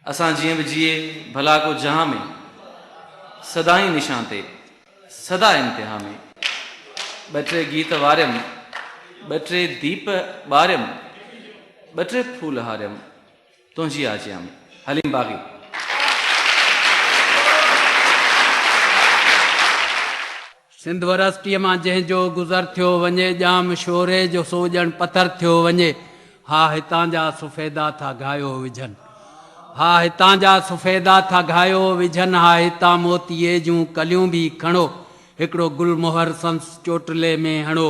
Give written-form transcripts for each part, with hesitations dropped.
असां जीअं बि जिए भला को जहां में सदाई निशान ते सदा इम्तिहा में ॿ टे गीत वारियम ॿ टे दीप ॿारियम ॿ टे फूल हारियम तुंहिंजी आजिया में हलीम बाग़ी। सिंध वरसिटीअ मां जंहिंजो गुज़र थियो वञे ॼाम शोरे जो सोॼण पथर थियो वञे। हा हितां जा सुफ़ेदा था घायो विझनि, हा हितां जा सुफ़ेदा था घायो विझनि, हा हितां मोतीअ जूं कलियूं बि खणो, हिकिड़ो गुलमोहर संस चोटले में हणो।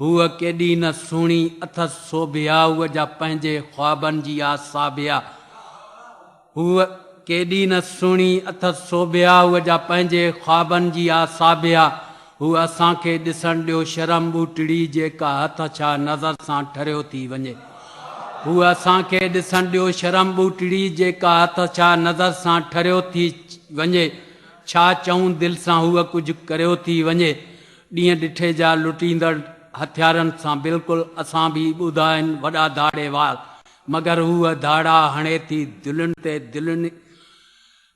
हूअ केॾी न सुहिणी अथसि सोभिया, उहा जा पंहिंजे ख्वाबनि जी आसाबिया। हूअ केॾी न सुहिणी अथसि सोभिया, उहा जा पंहिंजे ख्वाबनि जी आसाबिया। हूअ असांखे ॾिसण ॾियो शर्म ॿूटड़ी जेका हथ छा नज़र सां ठरियो थी वञे। हूअ असांखे ॾिसण ॾियो शर्म ॿूटड़ी जेका हथ छा नज़र सां ठरियो थी वञे। छा चऊं दिलि सां हूअ कुझु करियो थी वञे। ॾींहं ॾिठे जा लुटींदड़ हथियारनि सां बिल्कुलु असां बि ॿुधा आहिनि वॾा धाड़े वार, मगर हूअ धाड़ा हणे थी दिलुनि ते दिलुनि,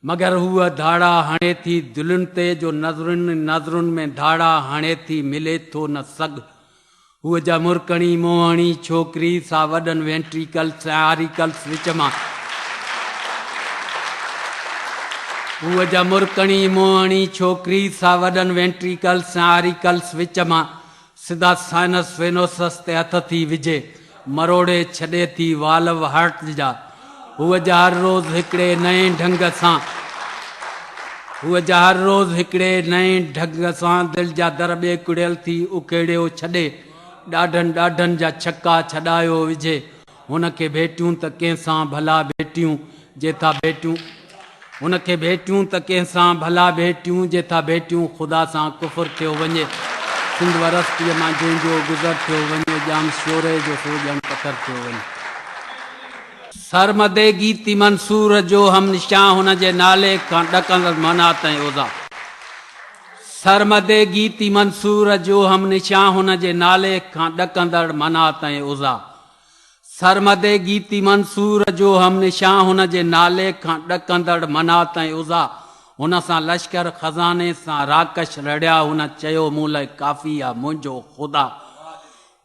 मगर हूअ धाड़ा हणे थी दिलुनि ते जो नज़रुनि नज़रुनि में धाड़ा हणे थी मिले थो न सग। हूअ जा मुरकणी मोहणी छोकिरी सा वॾनि वेंट्रिकल्स ऐं आरिकल्स विच मां, हूअ जा मुरकणी मोहणी छोकिरी सा वॾनि वेंट्रिकल्स ऐं आरिकल्स विच मां, सिधा साइनस वेनोसस ते हथ थी विझे, मरोड़े छॾे थी वाल्व हार्ट जा। हूअ जा हर रोज़ हिकिड़े नए ढंग सां, हूअ जा हर रोज़ हिकिड़े नए ढंग सां दिलि जा दर ॿिए कुड़ियल थी उकेड़ियो छॾे, ॾाढनि ॾाढनि जा छक्का छॾायो विझे। हुनखे भेटियूं त कंहिंसां भला भेटियूं जेथा भेटियूं, हुनखे भेटियूं त कंहिंसां भला भेटियूं जेथा भेटियूं ख़ुदा सां कुफुर थियो वञे। सिंध वरसिटीअ मां जंहिंजो गुज़र थियो वञे ॼाम शोरे जो सोॼण पथर थियो वञे। सरमदे गीती मंसूर जो हम निशां हुन जे नाले खां ॾकंदड़ मना ताईं ओज़ा। सरमदे गीती मंसूर जो हम निशां हुन जे नाले खां ॾकंदड़ मना ताईं ओज़ा। सरमदे गीती मंसूर जो हम निशां हुन जे नाले खां ॾकंदड़ मना ताईं ओज़ा। हुन सां लश्कर खज़ाने सां राकश रड़िया, हुन चयो मूं लाइ काफ़ी आहे मुंहिंजो ख़ुदा।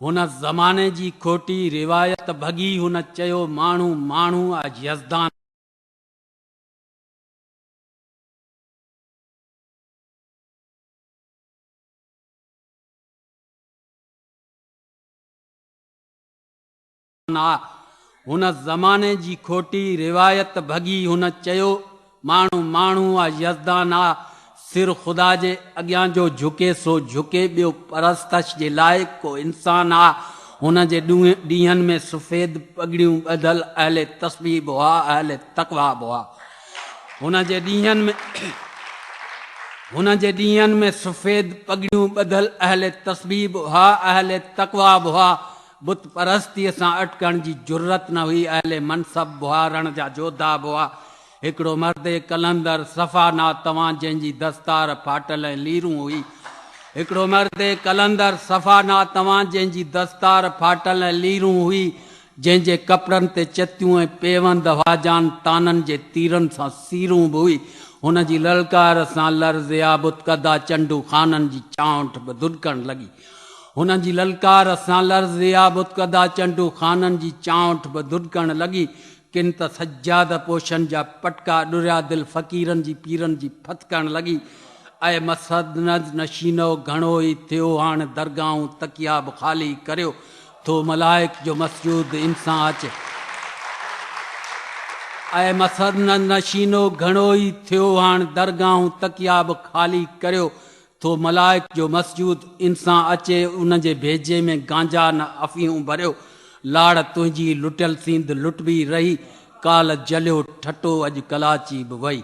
हुन ज़माने जी खोटी रिवायत भॻी, हुन चयो माण्हू माण्हू आहे यज़दान। हुन ज़माने जी खोटी रिवायत भॻी, हुन चयो माण्हू माण्हू आहे यज़दान आ। सिर ख़ुदा जे अॻियां जो झुके सो झुके, ॿियो परस्तश जे लाइ को इंसान आ। हुन जे ॾींहंनि में सफ़ेद पगड़ियूं ॿधल अहले तस्बीह बि हुआ, अहले तक़वा बि हुआ। हुन जे ॾींहंनि में सफ़ेद पगड़ियूं ॿधल अहले तस्बीह बि हुआ, अहले तक़वा बि हुआ। बुत परस्तीअ सां अटकण जी जुर्रत न हुई, अहले मनसब बि हुआ, रण जा जोधा बि हुआ। हिकिड़ो मर्दे कलंदर सफ़ा ना तव्हां जंहिंजी दस्तार फाटल ऐं लीरूं हुई, हिकिड़ो मर्दे कलंदर सफ़ा ना तव्हां जंहिंजी दस्तार फाटल ऐं लीरूं हुई, जंहिंजे कपिड़नि ते चतियूं ऐं पेवंद वाजान ताननि जे तीरनि सां सीरूं बि हुई। हुन जी ललकार सां लर्ज़िया बुतकदा चंडू ख़ाननि जी चांठ बि दुॾकण लॻी। हुन जी ललकार सां लर्ज़िया बुतकदा चंडू ख़ाननि जी चांठ बि दुॾकण लॻी। किन त सजाद पोशन जा पटका ॾुरिया दिलि फ़क़ीरनि जी पीरनि जी फतकण लॻी। ऐं मसद नशीनो घणो ई थियो, हाणे दरगाहूं तकिया बि ख़ाली करियो, थो मलाइक जो मसजूद इंसान अचे। ऐं मसद नशीनो घणो ई थियो, हाणे दरगाहूं तकिया बि ख़ाली करियो, थो मलाइक जो मसजूद इंसान अचे। उन जे भेजे में गांजा न अफ़ियूं भरियो, लाड़ तुंहिंजी लुटियल सींद लुट बि रही, काल जलियो ठटो अॼु कलाची बि वई।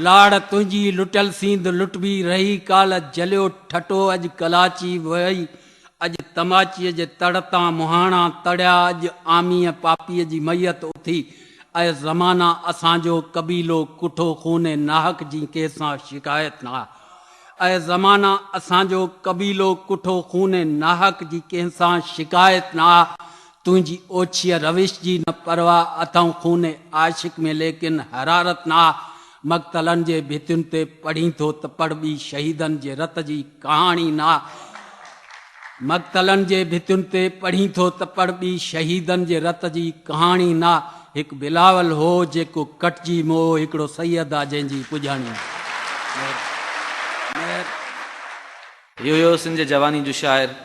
लाड़ तुंहिंजी लुटियल सींद लुट बि रही, काल जलियो ठटो अॼु कलाची बि वई। अॼु तमाचीअ जे तड़ तां मुहाणा तड़िया, अॼु आमीअ पापीअ जी मैयत उथी। ऐं ज़माना असांजो कबीलो कुठो खूने नाहक जी कंहिंसां शिकायत न आहे। ऐं ज़माना असांजो कबीलो कुठो खूने नाहक जी कंहिंसां शिकायत न आहे। तुझी ओछिया रविश जी न परवाह अथऊं खूने आशिक में लेकिन हरारत ना मक़तलन जे भितियुनि ते पढ़ी थो त पढ़ ॿी शहीदनि जे रत जी कहाणी ना मक़तलन जे भितियुनि ते पढ़ी थो त पढ़ ॿी शहीदनि जे रत जी कहाणी ना हिकु बिलावल हो जेको कटजी मोह हिकिड़ो सैयद आहे जंहिंजी पुॼाणी इहो सिंध जे जवानी जो शाइर